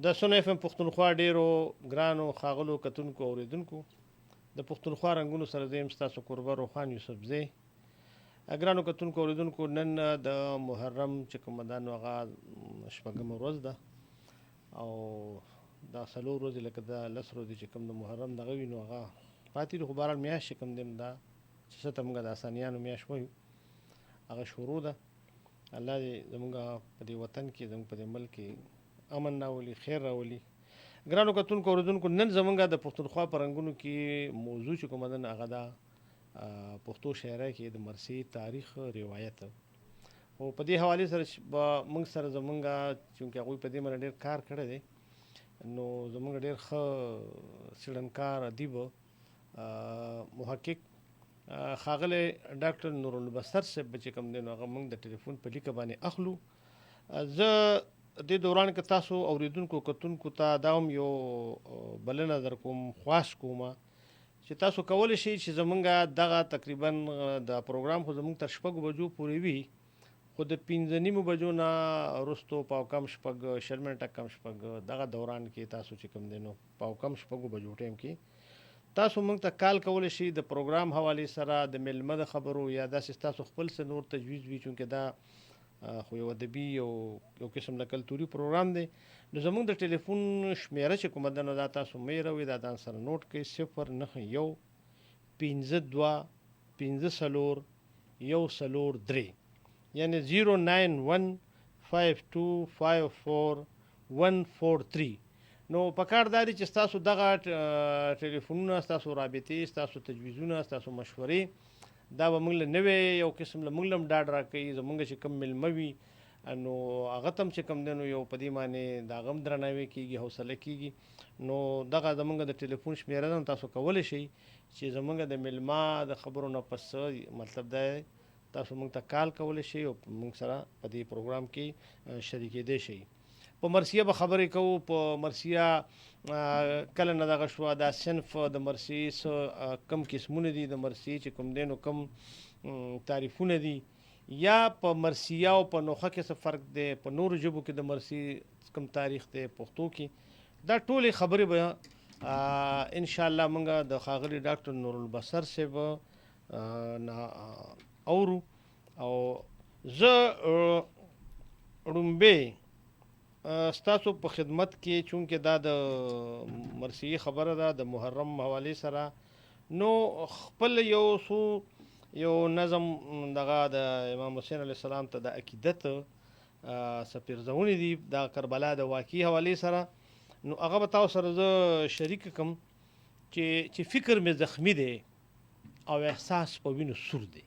د سن اف ام پښتونخوا ډیرو ګرانو خاغلو کتونکو اوریدونکو د پښتونخوا رنگونو سره زم ستاسو قربا روخان یوسف زی ګرانو کتونکو اوریدونکو نن د محرم چې کوم دانو هغه شپږم ورځ ده او دا سلو ورځې لکه د لس ورځې چې کوم د محرم دغه وینو هغه پاتې خو بهرحال میاشت چې کوم دیم دا چې څه ته موږ د اسانیانو میاشت وایو هغه شروع ده. الله دې زموږ په دې وطن کې زموږ په دې ملک کې امن راولي، خیر راولي. ګرانو کتونکو اوریدونکو نن زمونږ د پښتونخوا په رنګونو کې موضوع چې کومه ده هغه ده پښتو شاعرۍ کې د مرثي تاریخ روایت او په دې حوالې سره به موږ سره زمونږ چونکې هغوی په دې باندې ډېر کار کړی دی نو زمونږ ډېر ښه څېړنکار ادیب محقق ښاغلی ډاکټر نورالبصر صاحب چې کوم دی نو هغه موږ د ټلیفون په لیکه باندې اخلو. زه دې دوران کې تاسو اوریدونکو کتونکو ته دا هم یو بلنه در کوم خواست کوم چې تاسو کولی شئ چې زمونږ دغه تقریبا د پروګرام خو زمونږ تر شپږو بجو پورې وي خو د پنځه نیمو بجو نه وروستو پاو کم شپږ شل منټه کم شپږ دغه دوران کې تاسو چې کوم دی نو پاو کم شپږو بجو ټایم کې تاسو موږ ته کال کولی شئ د پروګرام حوالې سره د میلمه د خبرو یا داسې تاسو خپل څه نور تجویز وي چونکې دا خو یو ادبي یو قسم د کلتوري پروګرام دی نو زموږ د ټلیفون شمیره چې کومه ده نو دا تاسو مه هېروئ دا ځان سره نوټ کړئ 091 52 54 103 یعنې 091 5254 143. نو پکار دا دی چې ستاسو دغه ټلیفونونه ستاسو رابطې ستاسو تجویزونه ستاسو مشورې دا به موږ له نوې یو قسم له موږ له هم ډاډ راکوي زموږ چې کوم میلمه وي نو هغه ته هم چې کوم دی نو یو په دې باندې د هغه هم درناوی کېږي حوصله کېږي نو دغه زموږ د ټلیفون شمېره ده تاسو کولی شئ چې زموږ د میلمه د خبرو نه پس مطلب دا تاسو موږ ته کال کولی شئ او موږ سره په دې پروګرام کې شریکېدی شئ. په مرثیه به خبرې کوو په مرثیه کله نه دغه شوه دا صنف د مرثي کم قسمونه دي د مرثي چې کوم دی نو کم تعریفونه دي یا په مرثیه او په نوخه کې څه فرق دی په نورو ژبو کې د مرثي کم تاریخ دی پښتو کې دا ټولې خبرې به انشاءالله موږ د ښاغلي ډاکټر نورالبصر صاحب نه اورو او زه ړومبې ستاسو په خدمت کې چونکې دا د مرثي خبره ده د محرم حوالې سره نو خپل یو نظم دغه د امام حسین علیه السلام ته د عقیدت څپېرزونې دي د کربلا د واقعي حوالې سره نو هغه به تاسو سره زه شریک کړم چې فکر مې زخمی دی او احساس په وینو سور دی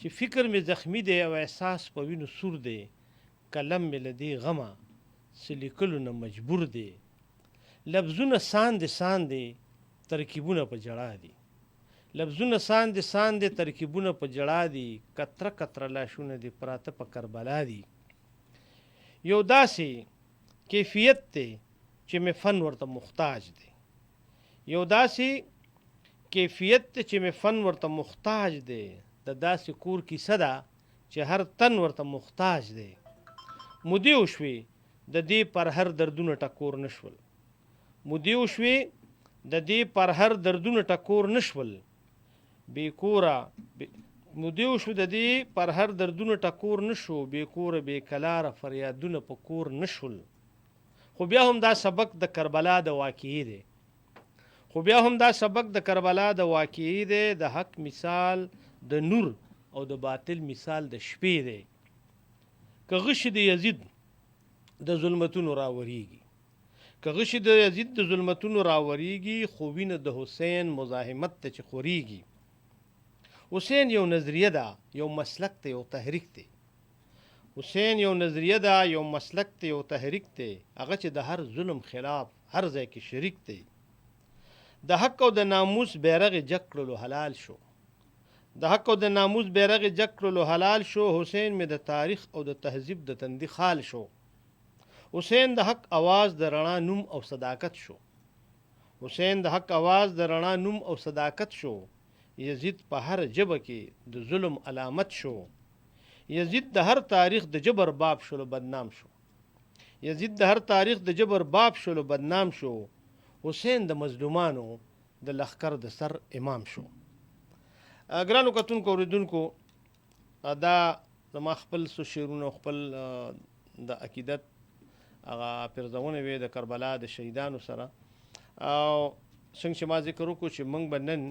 چې فکر مې زخمی دی او احساس په وینو سور دی کلم مې له دې غمه څه لیکلو نه مجبور دی لفظونه ساندې ترکیبونه په جړا دي لفظونه ساندې ترکیبونه په جړا دي کتره کتره لاشونه دي پراته په کربلا دي یو داسې کیفیت دی چې مې فن ورته محتاج دی یو داسې کیفیت دی چې مې فن ورته محتاج دی د داسې کور کیسه ده چې هر تن ورته محتاج دی مودې وشوې د دې پر هر دردونه ټکور نشول مودې وشوې د دې پر هر دردونه ټکور نشول بې کوره مودې وشوې د دې پر هر دردونه ټکور نشو بې کوره بې کلاره فریادونه په کور نشول خو بیا هم دا سبق د کربلا د واقعي دی د حق مثال د نور او د باطل مثال د شپې دی که غشي د یزید د ظلمتونو راوریږي خو وینه د حسین مزاحمت ته چې خوريږي حسین یو نظریه ده یو مسلک ته یو تحریک دی هغه چې د هر ظلم خلاف هر ځای کې شریک دی د حق او د ناموس بیرغ جګ کړلو حلال شو حسین مې د تاریخ او د تهذیب د تندي خال شو حسین د حق आवाज د رڼا نوم او صداقت شو یزید په هر جبه کې د ظلم علامت شو یزید د هر تاریخ د جبر باب شو بدنام شو یزید د هر تاریخ د جبر باب شولو بدنام شو، حسین د مظلومانو د لخر د سر امام شو. ګرانو کتونکو اوریدونکو، دا زما خپل څو شعرونه خپل د عقیدت هغه پرځونه وې د کربلا د شهیدانو سره. او څنګه چې ما ذکر وکړو چې موږ به نن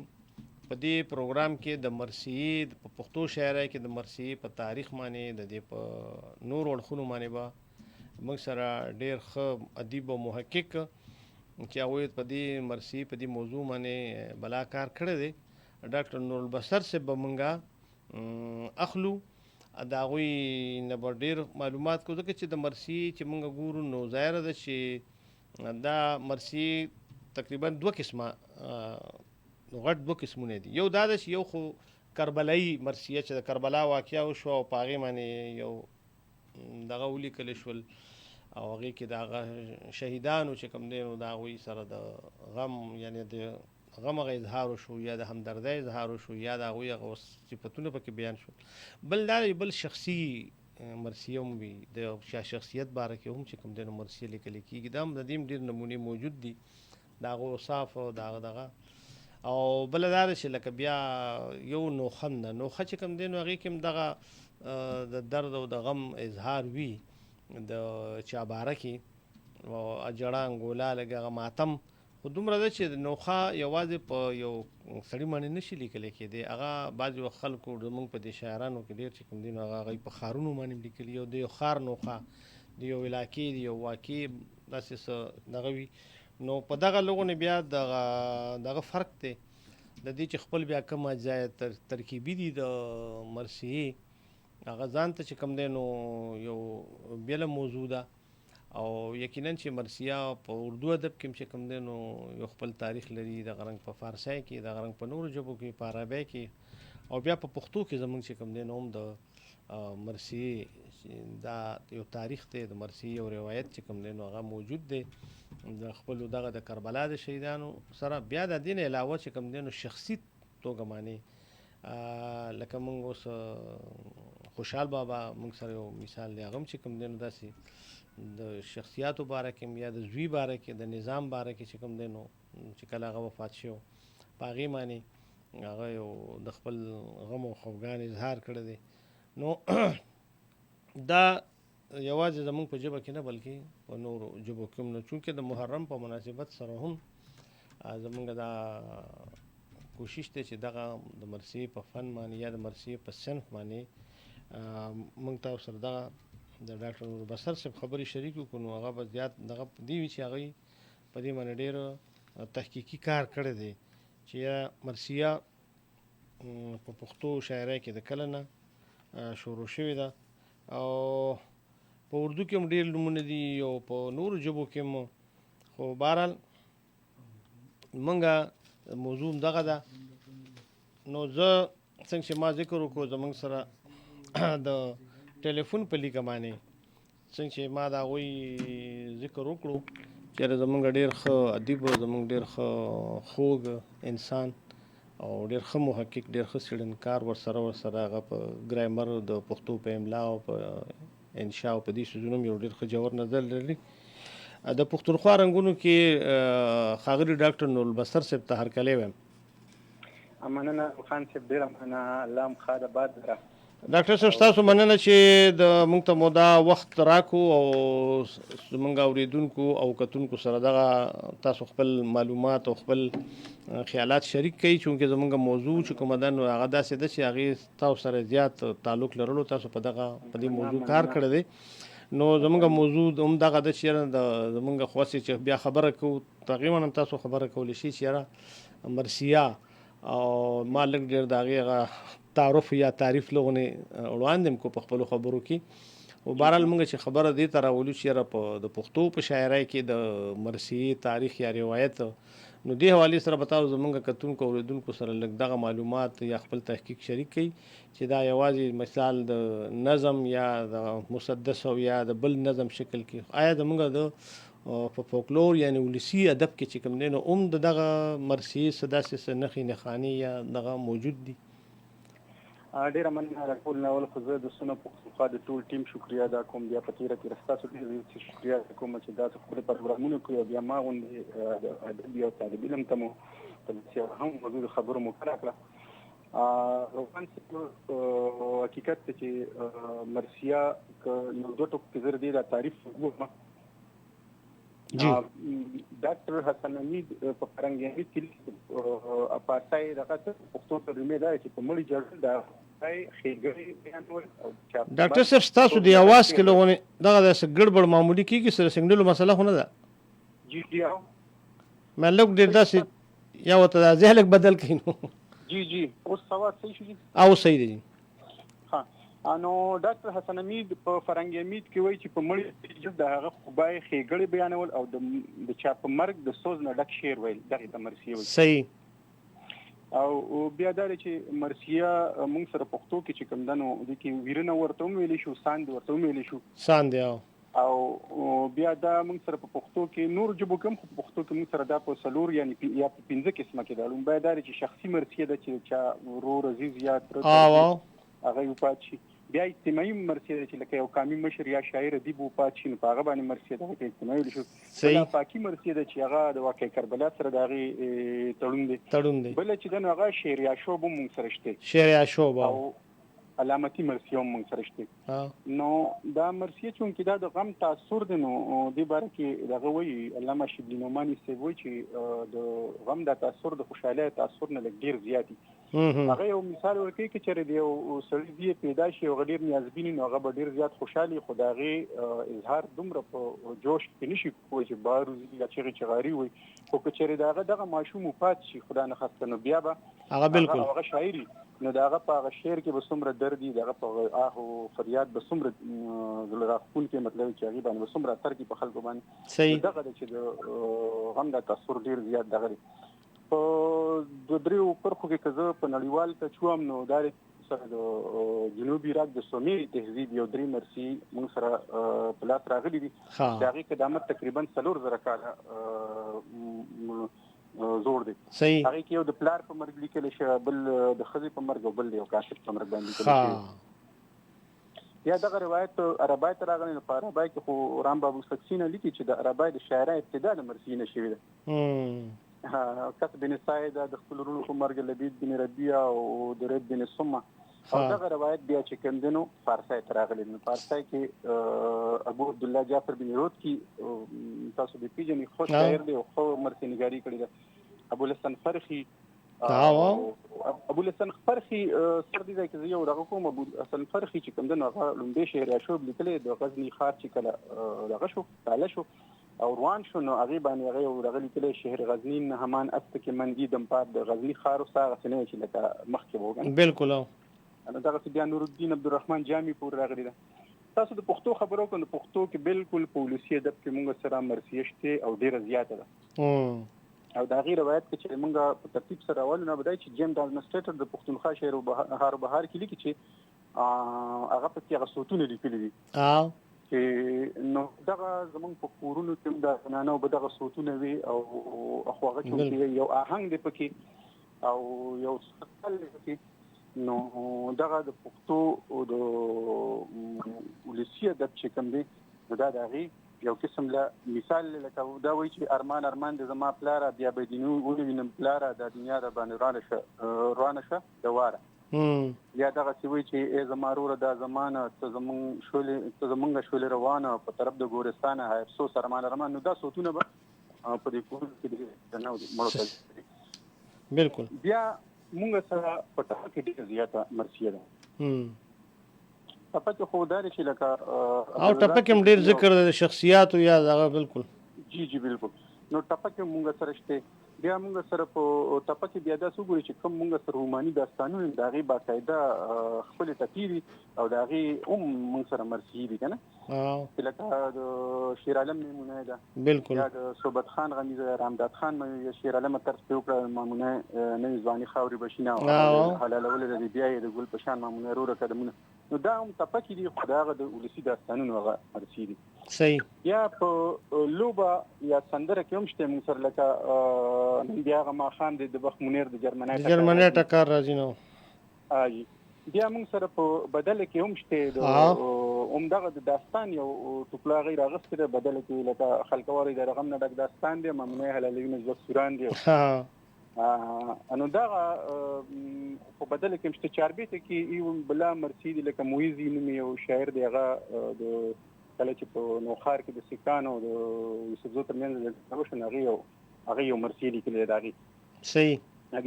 په دې پروګرام کې د مرثیې په پښتو شاعرۍ کې د مرثیې په تاریخ باندې د دې په نور اړخونو باندې به موږ سره ډېر ښه ادیب او محقق چې هغوی په دې مرثیې په دې موضوع باندې بلا کار کړی دی، ډاکټر نور البصر صاحب به موږ اخلو. د هغوی نه به ډېر معلومات کوو، ځکه چې د مرثیې چې موږ ګورو نو ظاهره ده چې دا مرثیې تقریبا دوه قسمه غټ دوه قسمونه دي. یو دا ده چې یو خو کربلایي مرثیه چې د کربلا واقعه وشوه او په هغې باندې یو دغه ولیکل شول او هغې کې د هغه شهیدانو چې کوم دی نو د هغوی سره د غم یعنې د غم هغه اظهار وشو یا د همدردۍ اظهار وشو یا د هغوی هغه صفتونه پکې بیان شول. بل دا بل شخصي مرثیه هم وي، د شخصیت باره کې هم چې کوم دی نو مرثیه لیکل کېږي. دا هم د دې هم ډېر نمونې موجود دي د هغو اوصاف او د هغه دغه. او بله دا ده چې لکه بیا یو نوخن ده، نوخه چې کوم دی نو هغې کې هم دغه د درد او د غم اظهار وي د چا باره کې، او جړه انګولا لږ هغه ماتم. خو دومره ده چې نوخه یوازې په یو سړي باندې نشي لیکلی کېدی، هغه بعضې وخت خلکو زموږ په دې شاعرانو کې ډېر چې کوم دی نو هغه په ښارونو باندې لیکلي، یو د یو ښار نوخه د یو علاقې د یو واقعې داسې څه دغه وي. نو په دغه لغو نه بیا دغه فرق دی د دې چې خپل بیا کوم اجزا ترکیبي دي د مرثیې، هغه ځان ته چې کوم دی نو یو بېله موضوع ده. او یقینا چې مرثیه په اردو ادب کې چې کوم دی نو یو خپل تاریخ لري، دغه رنګ په فارسی کې، دغه رنګ په نورو ژبو کې، په عربی کې، او بیا په پښتو کې زموږ چې کوم دی نو هم د مرثیې دا یو تاریخ دی، د مرثیې یو روایت چې کوم دی نو هغه موجود دی د خپلو دغه د کربلا د شهیدانو سره. بیا د دې نه علاوه چې کوم دی نو شخصي توګه باندې لکه موږ اوس خوشحال بابا موږ سره یو مثال دی، هغه هم چې کوم دی نو داسې د شخصیاتو باره کې یا د زوی باره کې د نظام باره کې چې کوم دی نو چې کله هغه وفات شو په هغې باندې هغه یو د خپل غم او خفګان اظهار کړی دی. نو دا یوازې زموږ په ژبه کې نه بلکې په نورو ژبو کې هم نه، چونکې د محرم په مناسبت سره هم زموږ دا کوشش دی چې دغه د مرثیې په فن باندې یا د مرثیې په صنف باندې موږ تاسو سره دغه د ډاکټر نور البصر صاحب خبرې شریک وکړو. نو هغه به زیات دغه دې وي چې هغوی په دې باندې ډېر تحقیقي کار کړی دی چې مرثیه په پښتو شاعرۍ کې د کله نه شروع شوې ده، او په اردو کې هم ډېر نومونه دي او په نورو ژبو کې هم. خو بهرحال موږ موضوع دغه ده. نو زه څنګه چې ما ذکر وکړو زموږ سره د ټلیفون په لیکه باندې څنګه چې ما د هغوی ذکر وکړو چې زموږ ډېر ښه ادیب، زموږ ډېر ښه خوږ انسان او ډېر ښه محقق، ډېر ښه څېړنکار ورسره هغه په ګرامر د پښتو په املا او په انشا او په دې څیزونو هم یو ډېر ښه جوور نظر لري. د پښتونخوا رنګونو کې ښاغلي ډاکټر نور البصر صاحب ته هرکلی وایم. مننه خان صاحب، ډېره مننه، الله مو ښه آباد لره. ډاکټر صاحب ستاسو مننه چې د موږ ته مو دا وخت راکو او زموږ اوریدونکو او کتونکو سره دغه تاسو خپل معلومات او خپل خیالات شریک کړئ، چونکې زموږ موضوع چې کومه ده نو هغه داسې ده چې هغې تاسو سره زیات تعلق لرلو، تاسو په دې موضوع کار کړی دی. نو زموږ موضوع هم دغه ده چې د زموږ خوښې چې بیا خبره کوو تقریبا هم تاسو خبره کولی شئ چې یاره مرثیه او ما لږ ډېر د هغې هغه تعارف یا تعریف لغونې وړاندې کو په خپلو خبرو کې. او بهرحال موږ چې خبره دې ته راولو چې یاره په د پښتو په شاعرۍ کې د مرثیې تاریخ یا روایت، نو دې حوالې سره به تاسو زموږ کتونکو اوریدونکو سره لږ دغه معلومات یا خپل تحقیق شریک کړئ چې دا یوازې مثال د نظم یا د مسدس او یا د بل نظم شکل کې آیا زموږ د په فولکلور یعنی ولسي ادب کې چې کوم دی نو هم دغه مرثیې څه داسې څه نښې نښانې یا دغه موجود دي؟ ډېره مننه د ټول ناول خو زه د سنو پښتونخوا د ټول ټیم شکریا ادا کوم. بیا په تېره کې ستاسو ډېر شکریا ادا کوم چې دا خپل پروګرامونه کوي او بیا ما غوندې د ادبي او طالب علم ته مو په هم موضوع خبرو مو کړه. روان حقیقت چې مرثیه یو دوه ټکو کې زه دې دا تعریف وکړم. ډاکټر حسن حمید په فرنګ امید کې اپارټای دغه پښتو ترجمه ده چې په مړي جوړ دا خېګړې بیانول او ډاکټر صاحب ستاسو د اواز کې لغونه دغه د ګډوډ معمولی کیږي سره سنگنلو مسله خو نه ده. جی مې لوګ ډیر داسې یا وته د ځهلک بدل کینو. جی اوس سواد صحیح شو او صحیح دی. نو ډاکټر حسن حمید په فرنګ امید کې وایي چې په مړي د هغه خوبای خېګړې بیانول او د چا په مرګ د سوز نه ډک شعر ویل دغه د مرثیه وایي. صحیح. او بیا دا چې مرثیه موږ سره پښتو کې چې کوم دنو د کې ویرنه ورته ویلې شو ساند ورته ویلې شو ساند او بیا دا موږ سره په پښتو کې نور جبو کوم په پښتو کې موږ سره دا په سلور یعنی یا په 15 قسمه کې دالو بیا دا چې شخصي مرثیه ده چې چا ورور عزیز یا تر هغه یو پاتشي. بیا اجتماعي مرثیه چې لکه یو قومي مشر یا شاعر ادیب و پاتشي نو هغه باندې مرثیه ده اجتماعي شو. صحیح. پاکي مرثیه ده چې هغه د واقع کربلا سره د هغه تړون دی بل چې دغه هغه شعر یا شوب مونږ سره شته شعر یا شوب او علامتي مرثیه مونږ سره شته. نو دا مرثیه چې دا د غم تاثر دی نو د باره کې دغه وایي علامه شبلی نعماني سی وایي چې د غم د تاثر د خوشاله تاثر نه ډیر زیات دی. هغه یو مثال ورکوي چې چېرې د یو سړي دی پیدا شي او ډېر نیازبیني نو هغه به ډېر زیات خوشحالي خو د هغې اظهار دومره په جوش کې نه شي کوی چې بهر وځي یا چغې چغاري وي خو که چېرې د هغه دغه ماشوم وفات شي خدا نه خسته نو بیا به هغه بالکل هغه شاعري نو د هغه په هغه شعر کې به څومره درد وي د هغه په آه او فریاد به څومره زړه راښکونکی مطلب چې هغې باندې به څومره اثر کوي په خلکو باندې. صحیح. دغه دی چې د غم د تاثر ډېر زیات دغه دی. په د دریو برخو کې که زه په نړیوال کچوم نو دا سره د جنوبي عراق د سومري تهذیب یو درې مرثي موږ سره په لاس راغلي دي. د هغې قدامت تقریبا 4000 کاله زوړ دی. صحیح. هغې کې یو د پلار په مرګ لیکلی شوی بل د ښځې په مرګ او بل د یو کاشف په مرګ باندې لیکلی شوی. یا دغه روایت عربای ته راغلی نو په عربای کې خو رام بابو سکسي نه لیکي چې د عربای د شاعرۍ ابتدا د مرثي نه شوې ده. کس بن سعید د خپل ورونو په مرګ لبید بن ربیعه او درید بن سمه او دغه روایت بیا چې کوم دنو فارسی ته راغلی نو فارسی کې ابو عبدالله جعفر بن رود کی تاسو به پیژنئ خو شاعر دی او خو مرثي نګاري کړې ده. ابو الحسن فرخي ابو الحسن فرخي سر دي چې یو دغه کوم ابو الحسن فرخي چې کوم دنو هغه لومبي شعر یا شوب لیکلې د غزنی ښار چې کله دغه شو تعالی شو او روان شو نو هغې باندې هغه یو دغه لیکلی شهر غزني همان است که من دیدم پاد د غزني ښار اوس هغه څه نه وی چې لکه مخکې به وګڼو. بالکل. دغسې بیا نورالدین عبدالرحمن جامي پورې راغلی ده. تاسو د پښتو خبرو کوم د پښتو کې بالکل په ولسي ادب کې موږ سره مرثیه شته او ډېره زیاته ده. او د هغې روایت کې چې موږ په ترتیب سره اول نه بدای چې جیم د ایډمنسټریټر د پښتونخوا شعر و بهار کې لیکي چې هغه پکې هغه صوتونه لیکلي دي چې نو دغه زمونږ په کورونو کې د زنانو به دغه صوتونه وي او خو هغه چې یو آهنګ دی پکې او یو سکل دی پکې نو دغه د پښتو د ولسي ادب چې کوم دی دا د هغې یو قسم له مثال لکه دا وایي چې ارمان د زما پلاره بیا به دې ونوینم پلاره دا دنیا د باندې روانه شه د واره یا دغسې وایي چې ای زما وروره دا زمانه ته زمونږ شولې روانه په طرف د ګورستانه های افسوس ارمان نو دا صوتونه به په دې کورونو کې د مړو ته بالکل. بیا مونږ سره په ټپه کې ډېره زیاته مرثیه ده. ټپه کې خو دا دی چې لکه او ټپه کې هم ډېر ذکر د شخصیاتو یا دغه بالکل. جی بالکل. نو ټپه کې مونږ سره شته. بیا موږ سره په ټپه کې بیا داسې وګورئ چې کوم موږ سره روماني داستانونه د هغې باقاعده خپلې ټپې دي او د هغې هم موږ سره مرثیې دي که نه چې لکه د شیر عالم میمونه ده بالکل یا د صوبت خان غني د رامداد خان یا شیر عالم طرز پرې وکړه مامونه نوې ځواني خاورې بشینه او حلالولې د بیا یې د ګل په شان مامونه وروره قدمونه نو دا هم ټپه کې دي خو د هغه د ولسي داستانونو هغه مرثیې دي. صحیح. یا په لوبه یا سندره کې هم شته موږ سره لکه نن بیا هغه ماښام دی د بخت منیر د جرمنۍ ټکار راځي نو بیا موږ سره په بدل کې هم شته د همدغه د داستان یو ټوکلا غیر اغستې ده بدل کې لکه خلکواري د رغم نه ډک داستان دی ممنوع حلالوي نه سوران دی انو دغه په بدل کې مشته چاربیته کې یو بلا مرسي دی لکه مویزي نوم یو شاعر دی هغه د کله چې په نوخار کې د سکانو د یوسف زو ترمنځ د روشن هغه یو مرسي لیکلی دی صحیح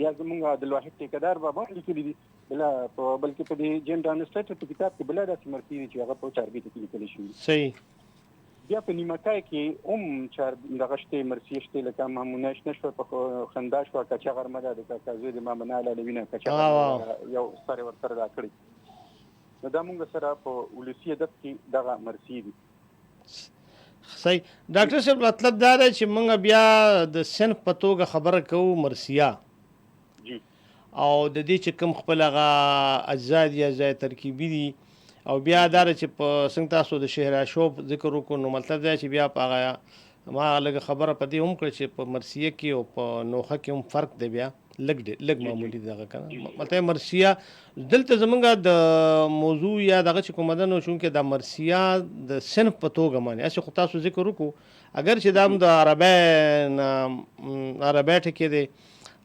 بیا زمونږ عبدالواحد ټیکدار بابا لیکلي دي بلا بلکې په دې جن ټرانسلیټر په کتاب کې بلا داسې مرسي دي چې هغه په چاربیته کې لیکلی شوي صحیح بیا په نیمکای کې هم دغه شته مرسي شته لکه مامونش نشو په خندا شو کچا غرمه ده د کاکازو د مامنا لوینه کچا یو سره ورسره دا کړی نو دا موږ سره په ولسی ادب کې دغه مرسي دي صحیح ډاکټر صاحب مطلب دا دی چې موږ بیا د صنف په توګه خبره کوو مرسیه او د دې چې کوم خپل هغه اجزا دي اجزا ترکیبي دي او بیا دا چې په څنګه تاسو د شهر اشوب ذکر وکړو نو مطلب دا چې بیا په هغه ما لږ خبره پدې هم کړ چې په مرسیه کې او په نوخه کې هم فرق دی بیا لږ معمولی دغه کنه مطلب مرسیه دلته زمونږ د موضوع یا دغه چې کوم مدن شون کې د مرسیه د صنف په توګه معنی اسه خو تاسو ذکر وکړو اگر چې دا د عربی ټکی دی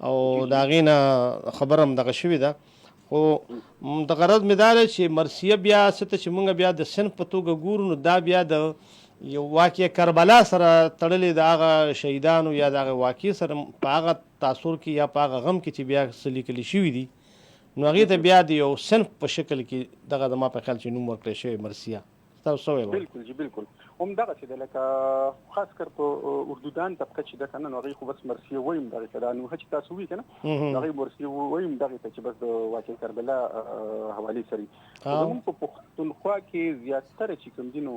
او دا غینا خبرم دغه شوی ده خو د غرض مدار چې مرسیه بیا ست چې مونږ بیا د صنف په توګه ګورو نو دا بیا د یو واقع کربلا سره تړلې د هغه شهیدانو یا د هغه واقع سره په هغه تاثر کې یا په هغه غم کې چې بیا سلیکلی شوی دي نو هغه ته بیا د یو صنف په شکل کې دغه د ما په خیال چې نوم ورکړی شوی مرسیه تاسو وایو بالکل جی بالکل هم دغه چې لکه خاص کر په اردودان طبقه چې د کنه نو هغه خو بس مرسیه وایم دغه کدا نو چې تاسو وی کنه هغه مرسیه وایم دغه چې بس د واقع کربلا حواله سری زمون په پښتونخوا کې زیاتره چې کوم دینو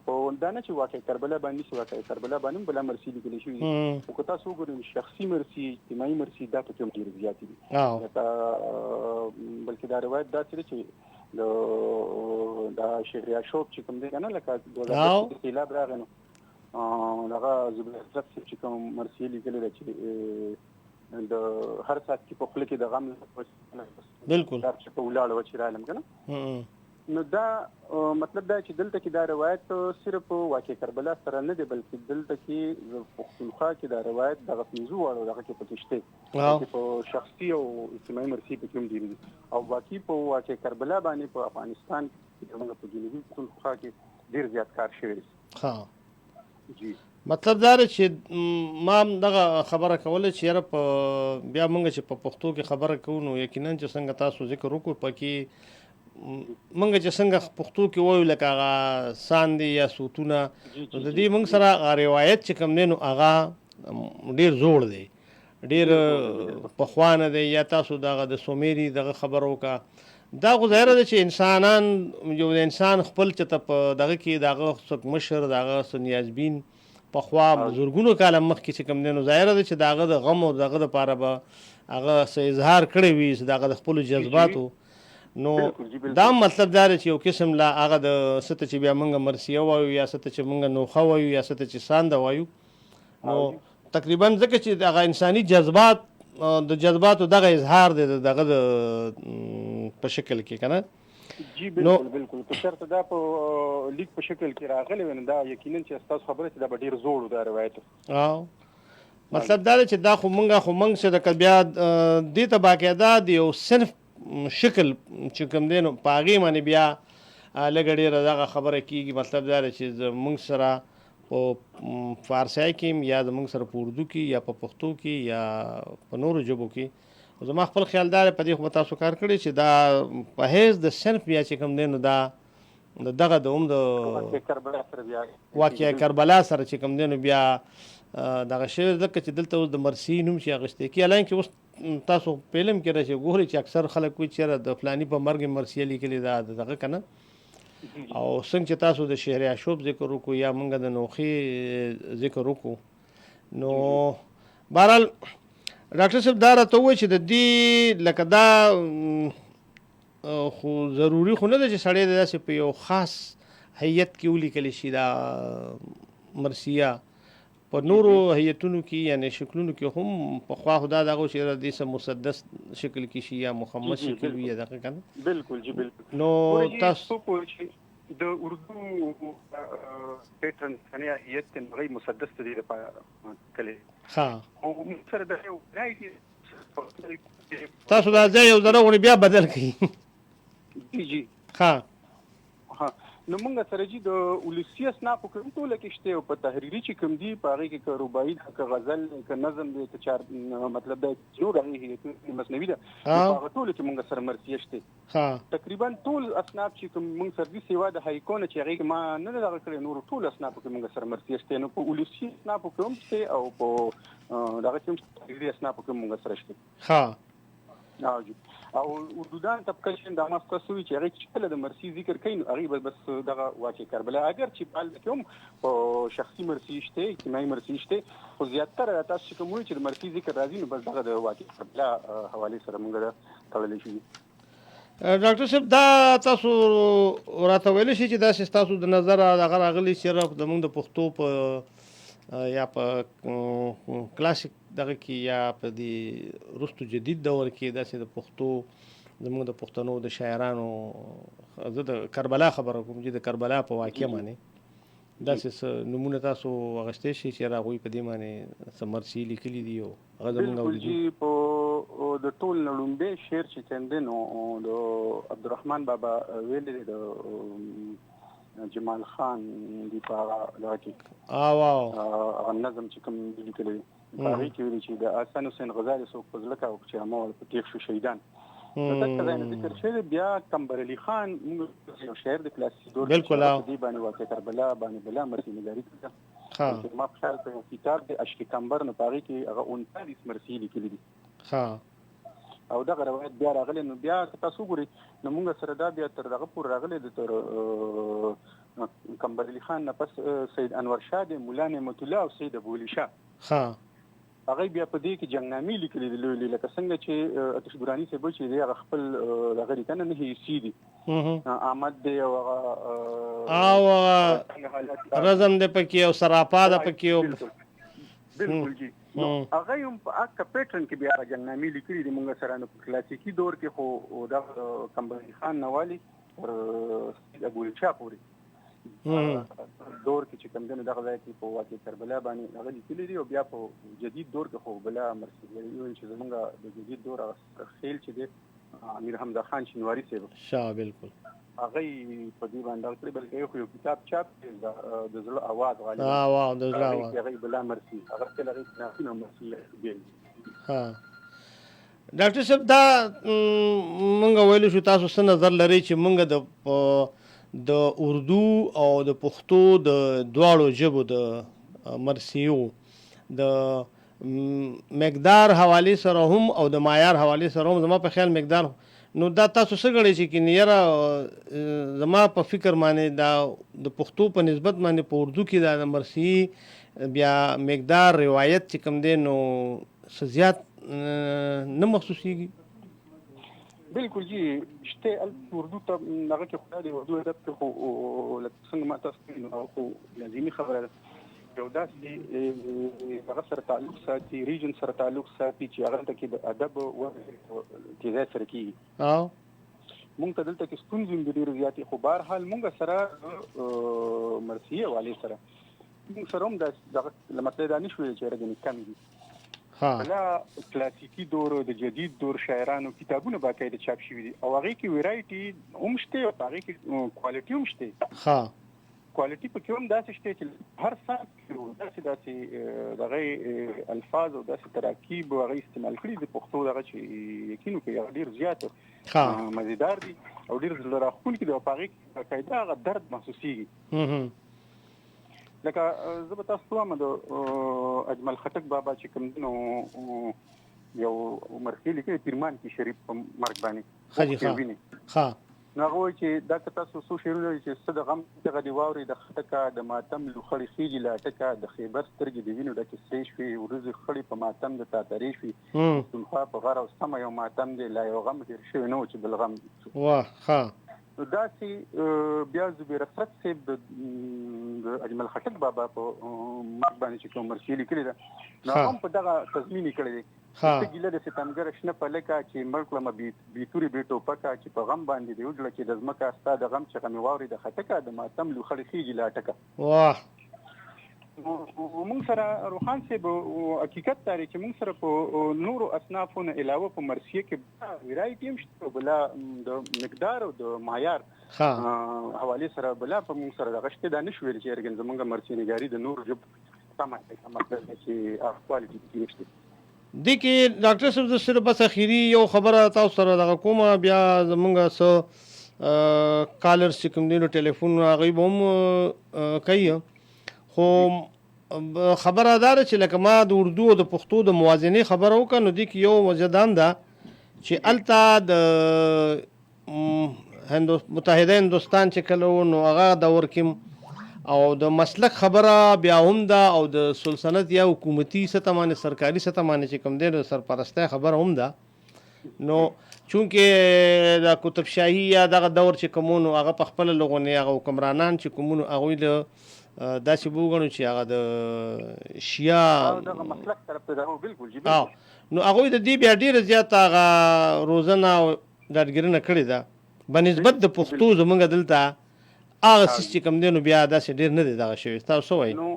په وندانه چې واقع کربلا باندې چې واقع کربلا باندې بل مرسي لیکل شوی او که تاسو وګورئ شخصي مرسي اجتماعي مرسي دا په کوم ډیر زیات دي بلکې دا روایت دا چې دا شهر اشوب چې کوم دی کنه لکه 2000 سیلاب راغنو هغه زبر چې کوم مرسي لیکل دی چې د هر سات کې په خپل کې د غم بالکل دا چې په ولاړ و چې رالم کنه نو دا مطلب دا چې دلته کې دا روایت صرف واقع کربلا سره نه دی بلکې دلته کې پښتونخوا کې دا روایت دغه پنځو واړو دغه کې پکې شته په شخصي او اجتماعي مرسي په کوم دی او باقي په واقع کربلا باندې په افغانستان کې موږ په جنوبي پښتونخوا کې ډیر زیات کار شوی ها جی مطلب دا چې ما دغه خبره کوله چې په بیا موږ چې په پښتو کې خبره کوو نو یقینا چې څنګه تاسو ذکر وکړو پکې منګه چې څنګه پښتو کې وایو لکه هغه ساندې یا صوتونه د دې موږ سره روایت چې کوم دی نو هغه ډیر زوړ دی ډیر پخوانه دی یا تاسو دغه د سومیری دغه خبرو کا دا خو ظاهره ده چې انسانان یو انسان خپل چې په دغه کې دغه څوک مشر دغه نیازبین پخوا بزرګونو کاله مخکې چې کوم دی نو ظاهره ده چې دغه د غم او دغه د پاره به هغه څه اظهار کړی وي دغه د خپل جذباتو نو دا مطلب دا چې یو قسم لا هغه د ست چې بیا موږ مرسیه وایو یا ست چې موږ نوخه وایو یا ست چې سانده وایو نو تقریبا ځکه چې هغه انساني جذبات د جذباتو دغه اظهار دی دغه په شکل کې کنه جی بالکل که شرط دا په لیک په شکل کې راغلی ونه دا یقینا چې تاسو خبره چې دا ډیر زوړ دا روایت مطلب دا چې دا خو موږ څه د بیا دې ته باقاعده دی یو صنف شکل چې کوم دی نو په هغې باندې بیا لږه ډېره دغه خبره کېږي مطلب دا دی چې زموږ سره په فارسی کې یا زموږ سره په اردو کې یا په پښتو کې یا په نورو ژبو کې زما خپل خیال دا په دې خو تاسو کار کړی چې دا په حیث د صنف بیا چې کوم دی نو دا دغه د واقع کربلا سره چې کوم دی نو بیا دغه شعر ځکه چې دلته اوس د مرسي نوم چې اخیستی کېږي حالانکه اوس تاسو فلم کې راشي ګورئ چې اکثر خلک وایي چې د فلاني په مرګ مرسیه لیکلې ده دغه که نه او څنګه چې تاسو د شهر اشوب ذکر وکړو یا موږ د نوخې ذکر وکړو نو بهرحال ډاکټر صاحب دا راته ووایي چې د دې لکه دا خو ضروري خو نه ده چې سړی داسې په یو خاص هیئت کې ولیکلی شي دا مرسیه په نورو هیئتونو کې یعنی شکلونو کې هم په خوا خدا دغه چې د سم مسدس شکل کې شي یا مخمس شکل وي دغه کنه بالکل جی بالکل نو تاسو د اردو پیټرن ثانیه هیئت غي مسدس دې لپاره کله ها او سره د یو رایټي تاسو دا ځای یو ځله ونی بیا بدل کړئ جی ها نو موږ سره جی د ولسی اسناف کوم ټول کې شته او په تحریری چې کوم دی په هغه کې رباعي د غزل ک نظم دی ک چار مطلب د جوړ هغه هي مصنوي ده هغه ټول کې موږ سره مرسي شته ها تقریبا ټول اسناف چې کوم موږ سرویس سیوا د هایکون چې هغه ما نه دغه کړی نور ټول اسناف کې موږ سره مرسي شته نو په ولسی اسناف کوم شته او په دغه کوم تحریری اسناف کې موږ سره شته ها او اردودان طبقه چې د ماستاسوي چې هغه چې د مرسي ذکر کین هغه بس دغه واقع کربلا اگر چې بل کوم په شخصي مرسي شته اجتماعي مرسي شته خو زیاتره تاسو کوم چې د مرسي ذکر راځي نو بس دغه د واقع کربلا حواله سره موږ تړلې شي. ډاکټر صاحب دا تاسو راته ویل شي چې دا تاسو د نظر هغه راغلي چې د موږ د پښتو په یا په کلاسیک دغه کې یا په دې رستو جدید دور کې داسې د پښتو زموږ د پښتنو د شاعرانو زه د کربلا خبره کوم چې د کربلا په واقعه باندې داسې نمونه تاسو اغشتې شي چې راغوي په دې باندې سمرسي لیکلي دي او هغه زموږ بالکل په د ټول نړومبه شعر چې کندن او د عبدالرحمن بابا ویل د جمال خان دی په راکې واو نظم چې کوم لیکلي هغه کې ویل چې د حسن حسین غزالی سو فضلک او چې امول په تیښ شو شهیدان دا څنګه ذکر شوی بیا کمبر علی خان یو شاعر د کلاسیک دور بالکل دی باندې واقع کربلا باندې بلا مرسي نگاری کړه ما خیال په کتاب د اشکی کمبر نه پاره کې هغه 39 مرسي لیکلي دي او دا روایت بیا راغلی نو بیا تاسو ګوري نو موږ سره دا بیا تر دغه پور راغلی د تر کمبر علی خان نه پس سید انور شاه مولا نعمت الله او سید ابو علی شاه هغه بیا په دې کې جنگنامې لیکلي دي لوی لکه څنګه چې اتش ګورانی صاحب چې دی هغه خپل دغه لیکنه نه هیڅ دي احمد دی او رزم د پکې او سراپا د پکې بالکل جی هغه هم په اکا پیټرن کې بیا جنگنامې لیکلي دي موږ سره نو کلاسیکي دور کې خو دا کمبر خان نوالی او ابو الشا پوری دور کې چې کوم دنه دغه ځای کې په واقع کربلا باندې هغه لیکلي دي او بیا په جدید دور کې خو بلا مرسي ویل چې زمونږ د جدید دور خیل چې دی امیر حمزه خان شینواری صاحب شاه بالکل هغه په دې باندې کړی بلکې یو کتاب چاپ د زړه आवाज غالي واو د زړه आवाज هغه بلا مرسي هغه کله نه مرسي دی ډاکټر صاحب دا مونږ ویل شو تاسو څه نظر لري چې مونږ د اردو او د پښتو د دواړو ژبو د مرسیو د مقدار حواله سره هم او د معیار حواله سره هم زما په خیال مقدار نو دا تاسو څه غړي چې کینیره زما په فکر باندې دا د پښتو په نسبت باندې په اردو کې د مرسی بیا مقدار روایت چې کوم دی نو زیات نه محسوسيږي بالکل جی شته اردو ته هغه کې خدای دی اردو ادب کې خو لکه څنګه ما تاسو نو خو لازمي خبره ده یو داسې هغه سره تعلق ساتي ریجن سره تعلق ساتي چې هغه ته کې د ادب او تیزه سره کې مونږ ته دلته کې ستونزې ډېرې زیاتې خو بهر حال مونږ سره مرسیه والي سره مونږ سره هم د لمسله دانش ویل چې راګنې کم دي بلا کلاسیکی دور د جدید دور شاعرانو کتابونه باقاعده چاپ شوي دي او هغه کې ویرایټي هم شته او هغه کې کوالټي هم شته کوالټي په کوم داسې شته چې هر څه داسې دغه الفاظ او داسې تراکیب او هغه استعمال کړي د پښتو دغه چې یقینو کې هغه ډیر زیات مزیدار دي او ډیر زړه راښکونکي دي او هغه کې باقاعده هغه درد محسوسيږي لکه زه به تاسو وایم د اجمل خټک بابا چې کوم نو یو مرخي لیکي پیرمان کې شریف په مرګ باندې نو هغه چې دا تاسو سو شعرونه چې څه د غم دغه دی واوري د خټکا د ماتم لوخړی خيږي لاټکا د خیبر سترګې د وینو د کیسې شوي ورځ خړی په ماتم د تاتری شوي تنخوا په غره او سم یو ماتم دی لا یو غم ډیر شوی نو چې بل غم واه داسې بیا زبیر اسرت صاحب د اجمل خټک بابا په مرګ باندې چې کوم مرسي لیکلې ده نو هم په دغه تضمین کړی دی چې ګیله د ستمګر شنه په لکه چې ملک لمه بیتوري بیټو پکا چې په غم باندې دی وجړه چې د ځمکه استا د غم چې غمي واوري د خټکا د ماتم لو خړې خيږي لا ټکا واه موږ سره روحان صاحب حقیقت تاري چې موږ سره په نورو اصنافونو علاوه په مرسیه کې ویرایټي هم شته بلا د مقدار او د معیار حواله سره بلا په موږ سره د غشته د نشویل چې ارګن زمونږ مرسي نګاری د نور جب تمه مطلب چې کوالټي کې نشته د کې ډاکټر صاحب د سره بس اخیری یو خبره تاسو سره د کومه بیا زمونږ سو کالر چې کوم دی نو ټلیفون هغه هم کوي خو خبره دار چې لکه ما د اردو او د پښتو د موازنې خبره وکړه نو د یو وجدان ده چې التا د متحده هندوستان چې کله نو هغه د ورکم او د مسلک خبره بیا هم ده او د سلطنت یا حکومتي ستمانه سرکاري ستمانه چې کوم دی سرپرسته خبره هم ده نو چونکه د کتب شاهي یا دغه دور چې کومونو هغه په خپل لغونه هغه حکمرانان چې کومونو هغه له دا چې وګڼو چې هغه د شیا دغه مسلک طرف ته دا بالکل جی نو هغه د دې بیا ډیره زیات هغه روزنه او ډاډګرنه کړې ده بنسبت د پښتو زمونږ دلته هغه چې کوم دی نو بیا داسې ډیر نه دی دغه شوی تاسو وایي نو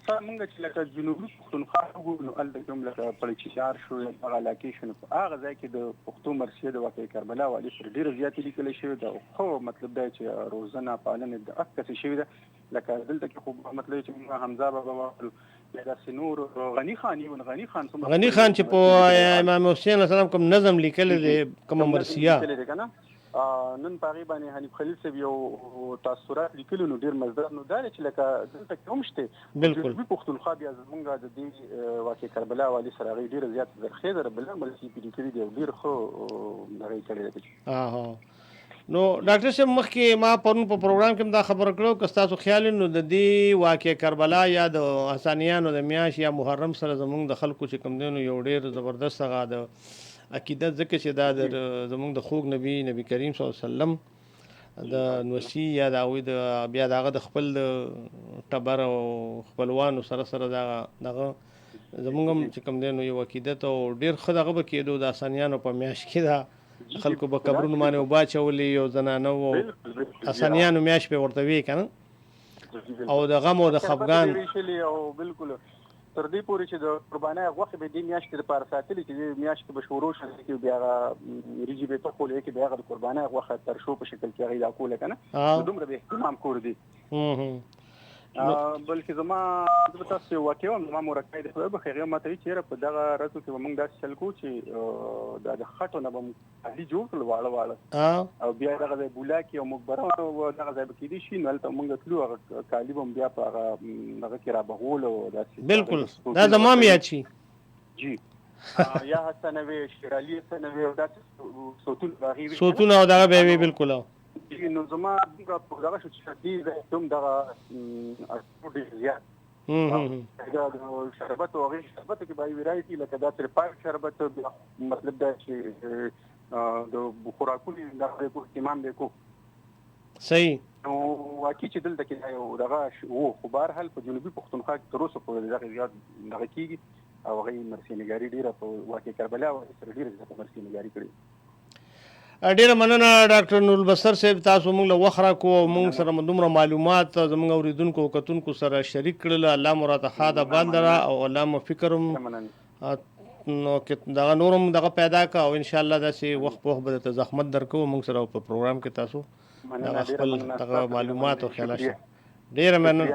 موږ چې لکه جنوبي پښتونخوا وګورو نو الته کوم لکه پړچیار شو هغه علاقې شنو هغه ځای کې د پښتو مرسیه د واقع کربلا والی سره ډیر زیات لیکل شوی دا خو مطلب دا چې روزنه پالنه د اکثر شوی ده لکه دلته کې خو مطلب چې حمزه بابا وایي دا سنور غنی خان چې په امام حسین السلام کوم نظم لیکل دی کوم مرسیه نن پاغي باندې حنیف خلیل صاحب یو تاثرات لیکلو نو ډیر مزدار نو دا چې لکه دلته کوم شته بالکل په پښتونخوا بیا زمونږ د دې واقع کربلا والی سره ډیر زیات درخې در بل مرسي په لیکلي دی ډیر خو هغه کړی دی نو ډاکټر صاحب مخکې ما پرون په پروګرام کې دا خبره کړو که تاسو خیال نو د دې واقع کربلا یا د حسانیانو د میاش یا محرم سره زمونږ د خلکو چې کوم دینو یو ډیر زبردست هغه د عقیدت ځکه چې دا د زمونږ د خوږ نبی کریم صلی الله علیه وسلم د نوسی یا د اوی د بیا دغه د خپل ټبر او خپلوانو سره دغه زمونږ چې کوم دینو یو عقیدت او ډیر خدغه به کېدو د اسانیانو په میاش کې دا خلکو به قبرونو باندې وبا چولې یو زنانه او اسانیانو میاش په ورته وی کنه او د غم او د خفګان بالکل تر دې پورې چې د قربانای غوښه به د میاشتې لپاره ساتلې چې میاشتې به شروع شي چې بیا ریجی به ته کولې کې بیا د قربانای غوښه تر شو په شکل کې غیدا کوله کنه دومره به اهتمام کور دي بلکې زما د تاسو واقعا ما مرکه د خو به خیره ماته چیرې په دغه راتو کې موږ داسې چل کو چې د خټو نه به علي جوړ کړل واړه او بیا دغه د بولا کې او مقبره او دغه ځای کې دي شي نو تل موږ تلو هغه کالیبم بیا په هغه کې را بغول او داسې بالکل دا زمام یا چی جی یا حسنوي شیرالی حسنوي او داسې صوتونه او دغه به بالکل نو زما دغه شو چې دې کوم دغه اړتیا زیات دا شربت او غیر شربت کې بای ویرایټي لکه دا تر پای شربت مطلب دا چې د خوراکونو د اهتمام وکړو صحیح نو واقعي چې دلته کې یو دغه وو خو بهر حال په جنوبي پښتونخوا کې تر اوسه پورې دغه زیات دغه کیږي او غي مرسي نګاری ډیره په واقع کربلا او سره ډیره زیات مرسي نګاری کړی ډیره مننه ډاکټر نور البصر صاحب تاسو موږ له وخره کو موږ سره دومره معلومات زموږ اوریدونکو کتونکو سره شریک کړل الله مراد خاده باندره او الله مو فکرم نو کې دا نورم دغه پیدا کا او ان شاء الله داسې وخت په وخت به زحمت درکو موږ سره په پروګرام کې تاسو خپل دغه معلومات او خیال شه ډیره مننه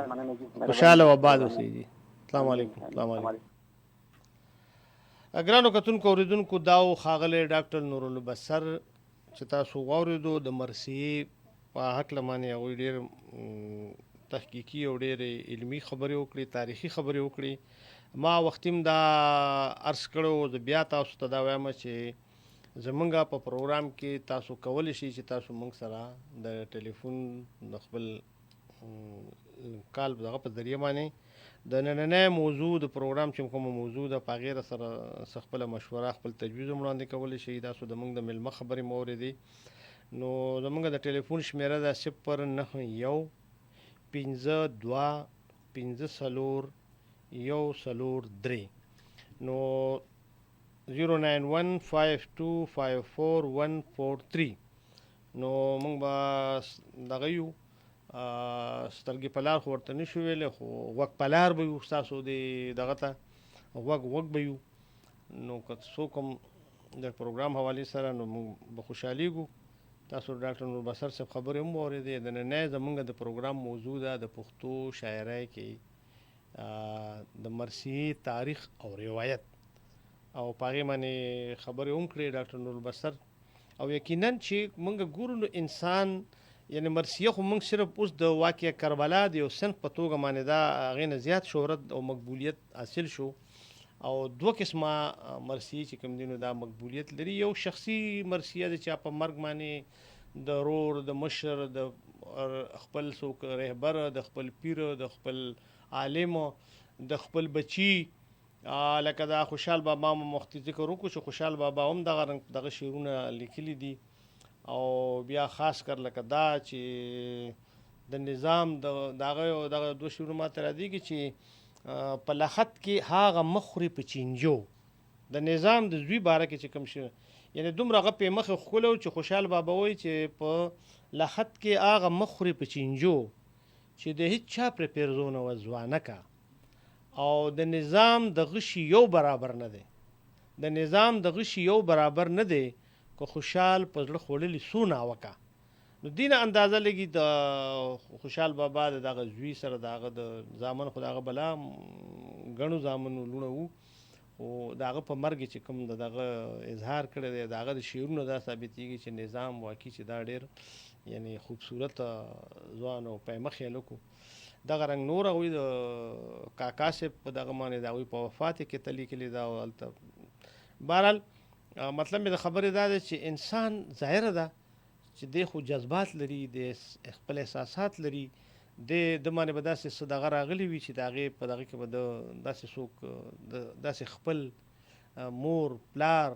خوشاله و آباد اوسئ جی السلام علیکم السلام علیکم اګرانو کتونکو اوریدونکو داو خاغله ډاکټر نور البصر چې تاسو واوریدو د مرسي په حق لمانه او ډیر تحقیقي او ډیر علمی خبرې وکړي تاریخي خبرې وکړي ما وختیم دا عرض کړو د بیا تاسو ته دا وایم چې زمونږ په پروګرام کې تاسو کولی شئ چې تاسو موږ سره د ټلیفون د خپل کال دغه په ذریعہ باندې د نننې موضوع د پروګرام چې کوم موضوع د پاغیر سره خپل مشوره خپل تجویز وړاندې کولی شئ تاسو د موږ د ملمه خبرې موردي نو زمونږ د ټلیفون شمیره ده 091525014 نو 09152541143 نو موږ به دغه یو سترګې په لار خو ورته نشو ویلی خو غوږ په لار به یو ستاسو د دغه ته غوږ به یو نو که څوک هم د پروګرام حوالې سره نو موږ به خوشحالیږو. تاسو ډاکټر نور بصر صاحب خبرې هم واورېدې. د نننۍ زموږ د پروګرام موضوع ده د پښتو شاعرۍ کې د مرثیې تاریخ او روایت او په هغې باندې خبرې هم کړې ډاکټر نور بصر. او یقینا چې موږ ګورو نو انسان یعنی مرثیه خو موږ صرف اوس د واقع کربلا د یو صنف په توګه باندې دا هغې نه زیات شهرت او مقبولیت حاصل شو. او دوه قسمه مرثیې چې کوم دي نو دا مقبولیت لري. یو شخصي مرثیه ده چې په مرګ باندې د رور د مشر د خپل څوک رهبر د خپل پیر د خپل عالم د خپل بچي لکه دا خوشحال بابا مخکې ذکر وکړو چې خوشحال بابا هم دغه شعرونه لیکلي دي. او بیا خاص کر لکه دا چې د نظام دغه دوه شعرونه ماته راځي چې په لخت کې هغه مخوري په چینجو د نظام د زوی باره کې چې کوم شي یعنی دومره هغه په مخ خولو چې خوشحال بابا وایي چې په لخت کې هغه مخوري په چینجو چې د هیڅ چا پر پیرزونه و ځوانه کا او د نظام د غشي یو برابر نه دی. د نظام د غشي یو برابر نه دی که خوشحال په زړه خوړلي سونه وکا نو دینه اندازه لګي د خوشحال بابا دغه زوی سره دغه د زامن خو دغه بلا غنو زامن لونه وو او دغه په مرګ چې کوم دغه اظهار کړی دی دغه د شعرونو دا ثابتېږي چې نظام واقعي چې دا ډېر یعنی خوبصورت ځوان او په مخ یې لکو دغه رنګ نور هغوی د کاکا صاحب په دغه باندې د هغوی په وفات کې ته لیکلي دا او هلته بهرحال مطلب مې د خبرې دا دی چې انسان ظاهره ده چې دی خو جذبات لري د خپل احساسات لري د باندې به داسې څه دغه راغلي وي چې د هغې په دغه کې به د داسې څوک داسې خپل مور پلار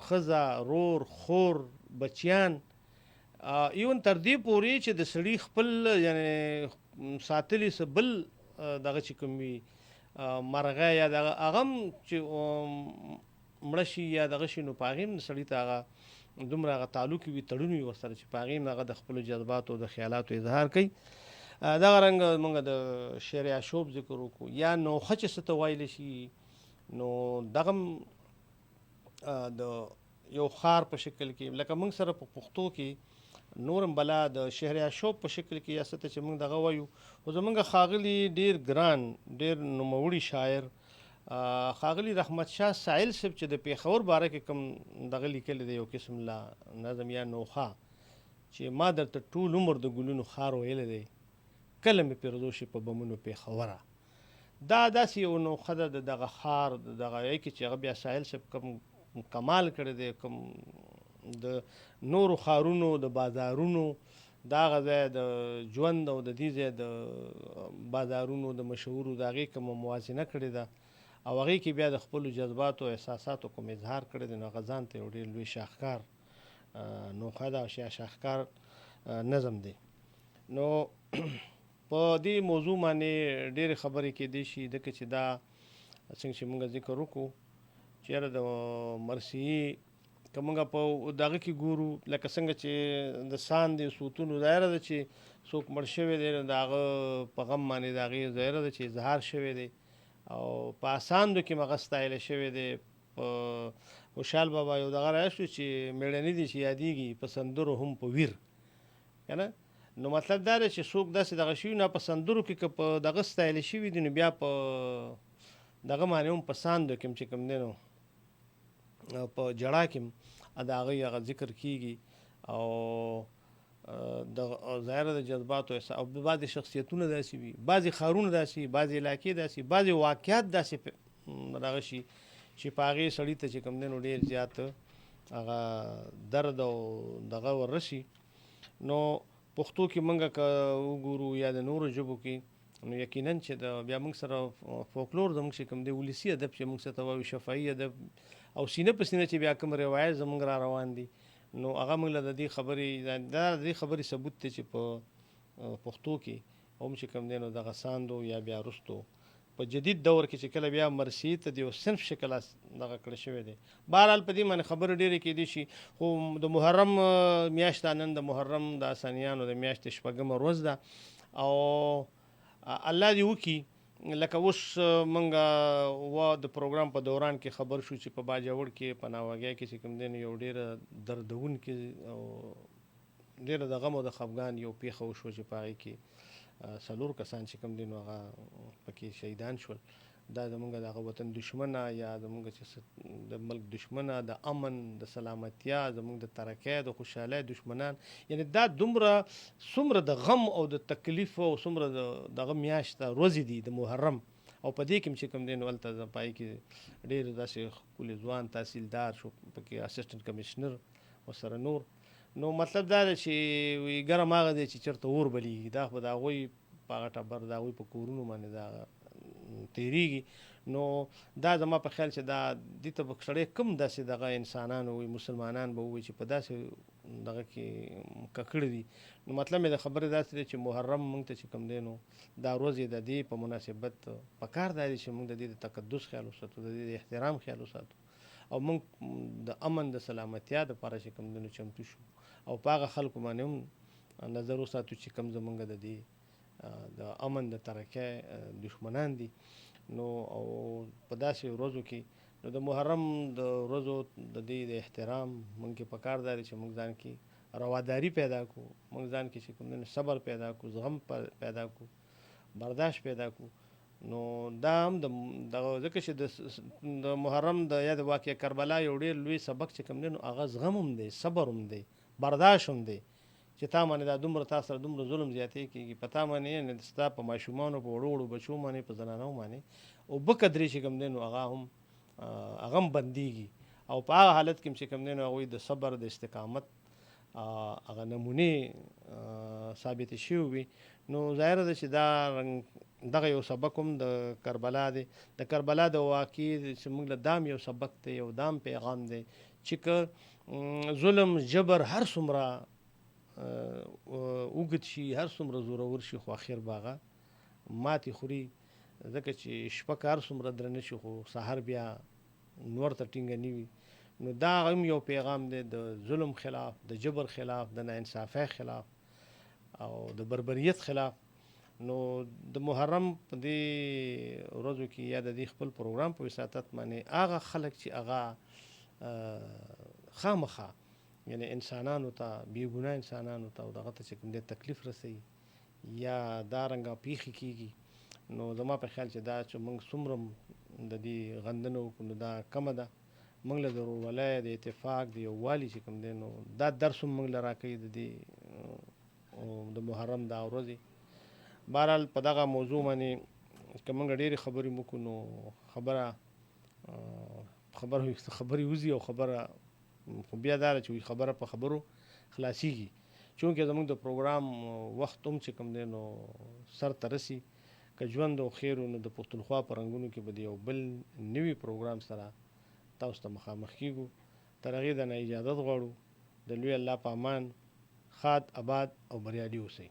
ښځه رور خور بچیان ایون تر دې پورې چې د سړي خپل یعنی ساتلي څه بل دغه چې کوم وي مرغه یا دغه هغه هم چې مړه شي یا دغه شي نو په هغې هم سړي ته هغه دومره هغه تعلق وي تړون وي ورسره چې په هغې هم هغه د خپلو جذباتو د خیالاتو اظهار کوي. دغه رنګ موږ د شعر عشوب ذکر وکړو یا نوخه چې څه ته ویلی شي نو دغه د یو خار په شکل کې لکه موږ سره په پښتو کې نورم بلا د شعر عشوب په شکل کې یا څه ته چې موږ دغه وایو خو زموږ ښاغلي ډېر ګران ډېر نوموړي شاعر ښاغلي رحمت شاه سایل صاحب چې د پېښور باره کې کوم دغه لیکلی دی یو قسم لا نظم یا نوخه چې ما درته ټول عمر د ګلونو خار ویلی دی کله مې پیرزو شي په بمونو پېښوره دا داسې یو نوخه ده د دغه خار د دغه یی کې چې هغه بیا سایل صاحب کوم کمال کړی دی کوم د نورو ښارونو د بازارونو دا هغه ځای د ژوند او د دې ځای د بازارونو د مشهورو د هغې کومه موازنه کړې ده او هغې کې بیا د خپلو جذباتو او احساساتو کوم اظهار کړی دی نو هغه ځان ته یو ډېر لوی شاهکار نوخه ده او شاهکار نظم دی. نو په دې موضوع باندې ډېرې خبرې کېدی شي ځکه چې دا څنګه چې موږ ذکر وکړو چې یاره د مرثیې که موږ په دغه کې ګورو لکه څنګه چې د ساندې صوتونو ظاهره ده چې څوک مړ شوی دی نو د هغه په غم باندې د هغې ظاهره ده چې اظهار شوی دی او په اساندو کې هغه ستایلی شوی دی. په خوشحال بابا یو دغه راشو چې مېړني دي چې یادېږي په سندرو هم په ویر که نه نو مطلب دا دی چې څوک داسې دغه شوي نه په سندرو کې که په دغه ستایلی شوي دي نو بیا په دغه باندې هم په ساندو کې هم چې کوم دی نو په جړا کې هم د هغوی هغه ذکر کېږي او د ظاهره د جذباتو او بعضې شخصیتونه داسې وي بعضې ښارونه داسې وي بعضې علاقې داسې بعضې واقعات داسې دغه شي چې په هغې سړي ته چې کوم دی نو ډېر زیات هغه درد او دغه وررسي. نو پښتو کې موږ که وګورو یا د نورو ژبو کې نو یقینا چې د بیا موږ سره فولکلور زموږ چې کوم دی ولسي ادب چې موږ څه ته وایو شفاهي ادب او سینه په سینه چې بیا کوم روایت زموږ را روان دي نو هغه موږ له د دې خبرې ثبوت دی چې په پښتو کې هم چې کوم دی نو دغه ساندو یا بیا وروستو په جدید دور کې چې کله بیا مرثیې ته د یو صنف شکل دغه کړی شوی دی. بهرحال په دې باندې خبرې ډېرې کېدی شي، خو د محرم میاشت نن د محرم د اسانیانو د میاشتې 6مه ورځ ده، او الله دې وکړي لکه اوس مونږ د پروګرام په دوران کې خبر شو چې په باجوړ کې په ناوګیا کې چې کوم دی نو یو ډېره دردونکې او ډېره د غم او د خفګان یو پیښه وشوه چې په هغې کې 4 کسان چې کوم دی نو هغه پکې شهیدان شول. دا زمونږ د هغه وطن دشمنه یا زمونږ چې د ملک دشمنه، د امن د سلامتیا، زمونږ د ترقۍ د خوشحالۍ دشمنان، یعنی دا څومره د غم او د تکلیف او څومره دغه میاشت ورځې دي د محرم، او په دې کې چې کوم دی نو هلته پای کې ډېر داسې ښکلي ځوان تحصیلدار شو، پکې اسسټنټ کمیشنر ورسره نور. نو مطلب دا دی چې وی ګرم هغه دی چې چېرته اور بلیږي، دا خو د هغوی په هغه ټبر د هغوی په کورونو باندې دا تیریږي. نو دا زما په خیال چې دا دې ته به سړی کوم داسې دغه انسانان وي، مسلمانان به ووایي چې په داسې دغه کې ککړه دي. نو مطلب مې د خبرې داسې دی چې محرم موږ ته چې کوم دی نو دا ورځ یې د دې په مناسبت پکار دا دی چې موږ د دې د تقدس خیال وساتو، د دې د احترام خیال وساتو، او موږ د امن د سلامتیا دپاره چې کوم دی نو چمتو شو، او په هغه خلکو باندې هم نظر وساتو چې کوم زمونږ د دې د امن د ترقۍ دشمنان دي. نو او په داسې ورځو کې نو د محرم د ورځو د دې د احترام موږ کې پکار دی چې موږ ځان کې رواداري پیدا کړو، موږ ځان کې چې کوم صبر پیدا کړو، زغم پیدا کړو، برداشت پیدا کړو. نو دا هم ځکه چې د محرم د یا د واقع کربلا یو ډېر لوی سبق چې کوم دی نو هغه زغم هم دی، صبر هم دی، برداشت هم دی، چې تا باندې دا دومره تا سره دومره ظلم زیاتې کېږي، په تا باندې یعنې ستا په ماشومانو، په وړو وړو بچو باندې، په زنانو باندې اوبه قدرې چې کوم دی نو هغه هم بندېږي، او په هغه حالت کې چې کوم دی نو هغوی د صبر د استقامت هغه نمونې ثابتې شوي وي. نو ظاهره ده چې دغه یو سبق هم د کربلا دی، د کربلا د واقعې چې موږ له دام یو سبق دی، یو دام پیغام دی چې که ظلم جبر هر څومره اوږد شي، هر څومره زورور شي، خو اخر به هغه ماتې خوري، ځکه چې شپه که هر څومره درنه شي خو سحر بیا نور ته ټینګه نه وي. نو دا هم یو پیغام دی د ظلم خلاف، د جبر خلاف، د ناانصافۍ خلاف او د بربریت خلاف. نو د محرم په دې ورځو کې یا د دې خپل پروګرام په وساطت باندې هغه خلک چې هغه خامخا یعنی انسانانو ته، بېګناه انسانانو ته او دغه ته چې کوم دی تکلیف رسوي یا دا رنګه پیښې کېږي، نو زما په خیال چې دا چې موږ څومره د دې غندنه وکړو نو دا کمه ده. موږ له د ورورولۍ، د اتفاق، د یووالي چې کوم دی نو دا درس هم موږ له راکوي د دې د محرم دا ورځې. بهرحال په دغه موضوع باندې که موږ ډېرې خبرې وکړو نو خبرې وځي، او خبره خو بیا دا ده چې خبره په خبرو خلاصېږي، چونکې زموږ د پروګرام وخت هم چې کوم دی نو سر ته رسي. که ژوند او خیر نو د پښتونخوا په رنګونو کې به د یو بل نوي پروګرام سره تاسو ته مخامخ کېږو. تر هغې د نه اجازت غواړو. د لوی الله په امان ښاد، آباد او بریالي اوسئ.